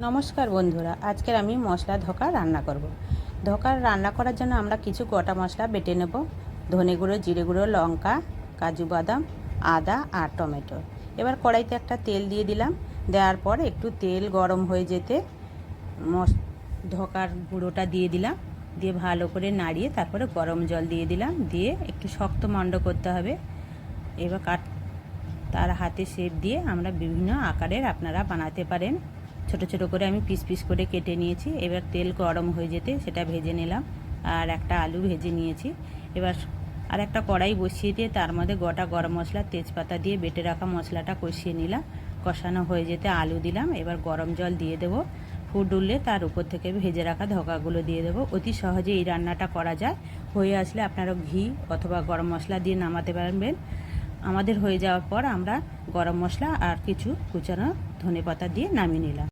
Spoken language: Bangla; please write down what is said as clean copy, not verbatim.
নমস্কার বন্ধুরা, আজকের আমি মশলা ধোকা রান্না করব। ধোকা রান্না করার জন্য আমরা কিছু গোটা মশলা বেটে নেব। ধনে গুঁড়ো, জিরে গুঁড়ো, লঙ্কা, কাজু বাদাম, আদা আর টমেটো। এবার কড়াইতে একটা তেল দিয়ে দিলাম। দেওয়ার পর একটু তেল গরম হয়ে যেতে ধোকার গুঁড়োটা দিয়ে দিলাম। দিয়ে ভালো করে নাড়িয়ে তারপরে গরম জল দিয়ে দিলাম। দিয়ে একটু শক্ত মণ্ড করতে হবে। এবার তার হাতে শেপ দিয়ে আমরা বিভিন্ন আকারের আপনারা বানাতে পারেন। ছোট ছোট করে আমি পিস পিস করে কেটে নিয়েছি। এবার তেল গরম হয়ে যেতে সেটা ভেজে নিলাম। আর একটা আলু ভেজে নিয়েছি। এবার আর একটা কড়াই বসিয়ে দিয়ে তার মধ্যে গোটা গরম মশলা, তেজপাতা দিয়ে বেটে রাখা মশলাটা কষিয়ে নিলাম। কষানো হয়ে যেতে আলু দিলাম। এবার গরম জল দিয়ে দেবো। ফুট উঠলে তার উপর থেকে ভেজে রাখা ধোকাগুলো দিয়ে দেবো। অতি সহজে এই রান্নাটা করা যায়। হয়ে আসলে আপনারা ঘি অথবা গরম মশলা দিয়ে নামাতে পারবেন। আমাদের হয়ে যাওয়ার পর আমরা গরম মশলা আর কিছু কুচানো ধনেপাতা দিয়ে নামিয়ে নিলাম।